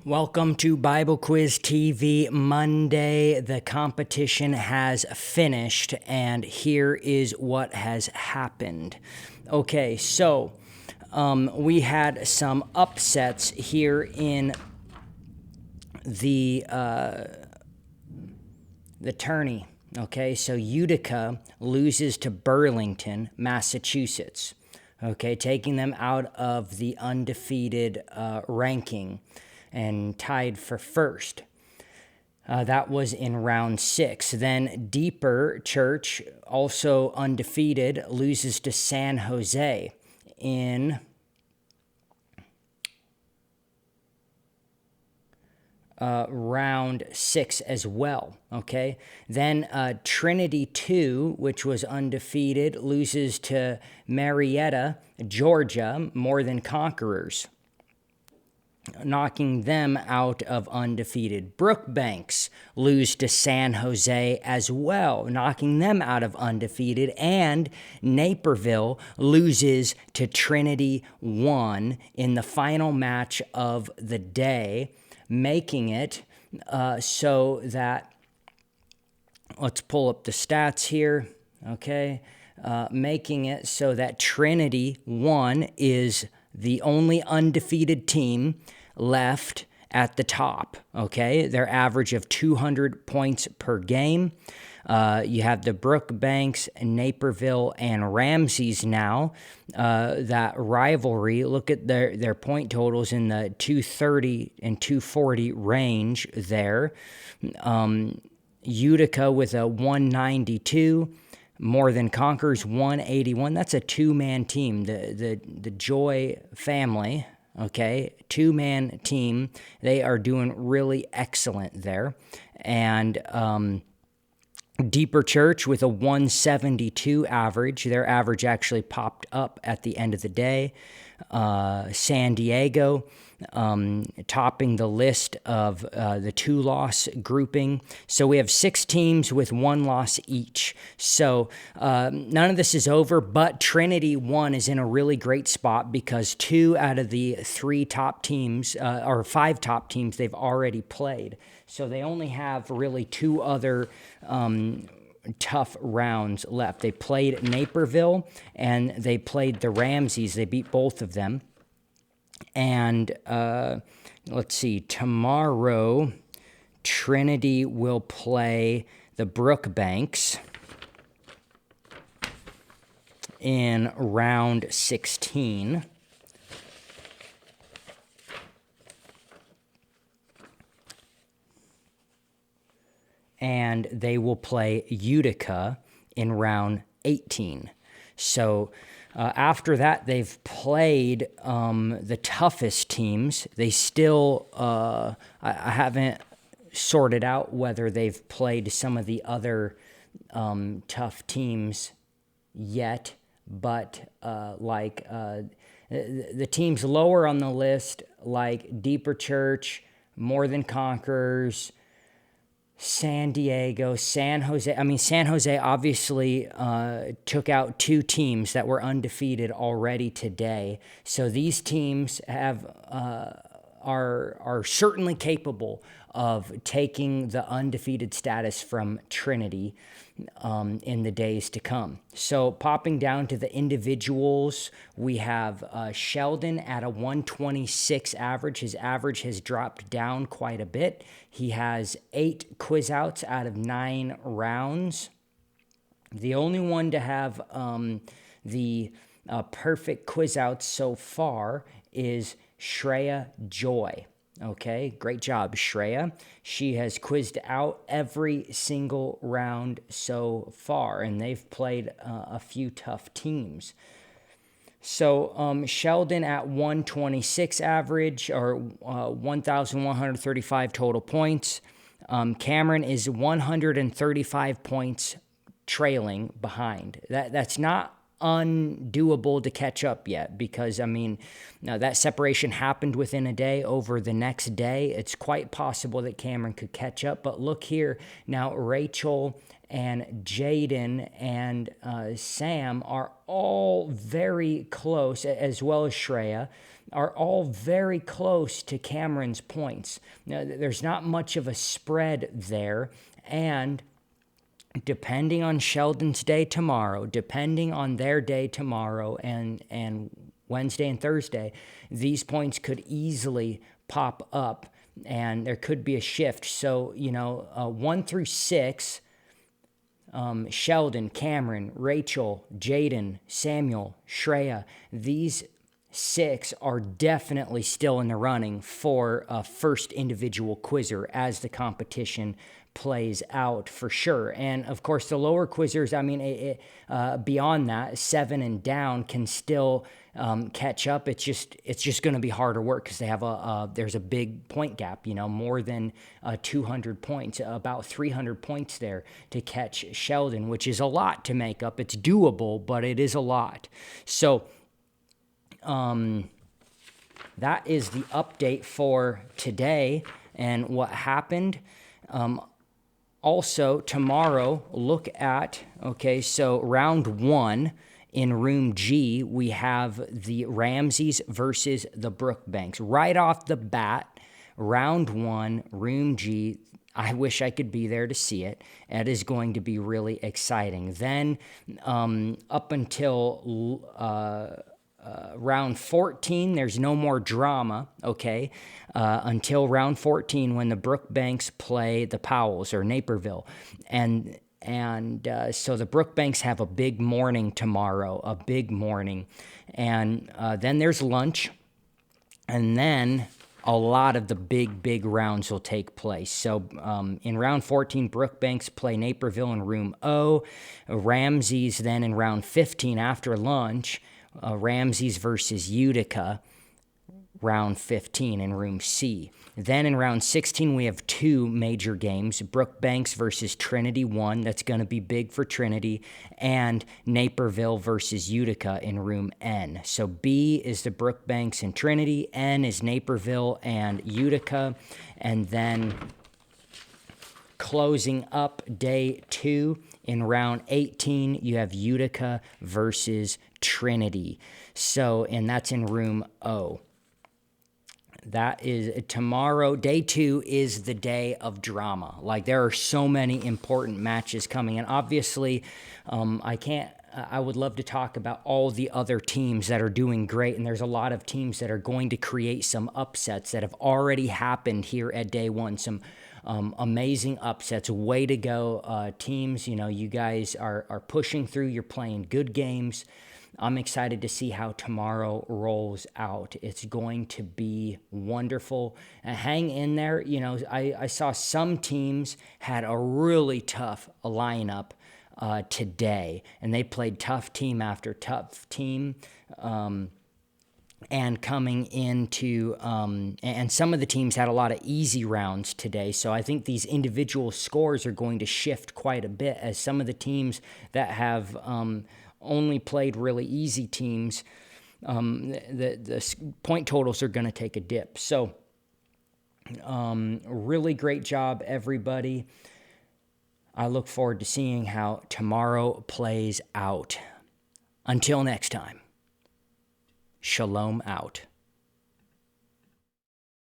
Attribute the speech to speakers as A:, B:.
A: Welcome to Bible Quiz TV Monday. The competition has finished, and here is what has happened. Okay, so we had some upsets here in the tourney. Okay, so Utica loses to Burlington, Massachusetts. Okay, taking them out of the undefeated ranking and tied for first. That was in round 6. Then Deeper Church, also undefeated, loses to San Jose in round 6 as well. Okay. Then Trinity 2, which was undefeated, loses to Marietta, Georgia, more than conquerors, knocking them out of undefeated. Brookbanks lose to San Jose as well, knocking them out of undefeated. And Naperville loses to Trinity One in the final match of the day, making it so that, let's pull up the stats here, okay, making it so that Trinity One is the only undefeated team left at the top, okay? Their average of 200 points per game. You have the Brookbanks, Naperville, and Ramsey's now. That rivalry, look at their point totals in the 230 and 240 range there. Utica with a 192. More than Conquerors 181. That's a two-man team. The Joy family, okay, two-man team. They are doing really excellent there. And Deeper Church with a 172 average. Their average actually popped up at the end of the day. San Diego topping the list of the 2-loss grouping. So we have 6 teams with 1 loss each. So none of this is over, but Trinity One is in a really great spot because 2 out of the 3 top teams, or 5 top teams, they've already played. So they only have really 2 other tough rounds left. They played Naperville and they played the Ramseys. They beat both of them. And let's see, tomorrow Trinity will play the Brookbanks in round 16. And they will play Utica in round 18. So after that, they've played the toughest teams. They still, I haven't sorted out whether they've played some of the other tough teams yet, but the teams lower on the list, like Deeper Church, More Than Conquerors, San Diego, San Jose. I mean, San Jose obviously took out 2 teams that were undefeated already today. So these teams are certainly capable of taking the undefeated status from Trinity in the days to come. So popping down to the individuals, we have Sheldon at a 126 average. His average has dropped down quite a bit. He has 8 quiz outs out of 9 rounds. The only one to have the perfect quiz outs so far is Shreya Joy. Okay, great job, Shreya. She has quizzed out every single round so far, and they've played a few tough teams. So Sheldon at 126 average, or 1,135 total points. Cameron is 135 points trailing behind. That's not undoable to catch up yet, because, I mean, now that separation happened within a day. Over the next day, it's quite possible that Cameron could catch up. But look here, now Rachel and Jaden and Sam are all very close, as well as Shreya, are all very close to Cameron's points. Now, there's not much of a spread there, and depending on Sheldon's day tomorrow, depending on their day tomorrow and Wednesday and Thursday, these points could easily pop up, and there could be a shift. So, 1 through 6, Sheldon, Cameron, Rachel, Jaden, Samuel, Shreya, these 6 are definitely still in the running for a first individual quizzer as the competition plays out, for sure. And of course, the lower quizzers, I mean, beyond that, 7 and down, can still catch up. It's just going to be harder work because they have there's a big point gap, more than 200 points, about 300 points there to catch Sheldon, which is a lot to make up. It's doable, but it is a lot. So that is the update for today and what happened. Also, tomorrow, look at, so round 1 in room G, we have the Ramseys versus the Brookbanks. Right off the bat, round 1, room G, I wish I could be there to see it. It is going to be really exciting. Then up until round 14, there's no more drama, until round 14 when the Brookbanks play the Powells or Naperville. And so the Brookbanks have a big morning tomorrow, a big morning. And then there's lunch, and then a lot of the big rounds will take place. So in round 14, Brookbanks play Naperville in room O. Ramsey's then in round 15 after lunch. Ramsey's versus Utica, round 15 in room C. Then in round 16, we have 2 major games, Brookbanks versus Trinity One, that's going to be big for Trinity, and Naperville versus Utica in room N. So B is the Brookbanks and Trinity, N is Naperville and Utica, and then closing up day 2 in round 18, you have Utica versus Trinity. So, and that's in room O. That is tomorrow. Day 2 is the day of drama. Like, there are so many important matches coming. And obviously, I would love to talk about all the other teams that are doing great. And there's a lot of teams that are going to create some upsets that have already happened here at day 1. Some amazing upsets. Way to go, teams. You guys are pushing through. You're playing good games. I'm excited to see how tomorrow rolls out. It's going to be wonderful. Hang in there. I saw some teams had a really tough lineup today, and they played tough team after tough team. And coming into, and some of the teams had a lot of easy rounds today. So I think these individual scores are going to shift quite a bit, as some of the teams that have only played really easy teams, the point totals are going to take a dip. So really great job, everybody. I look forward to seeing how tomorrow plays out. Until next time. Shalom out.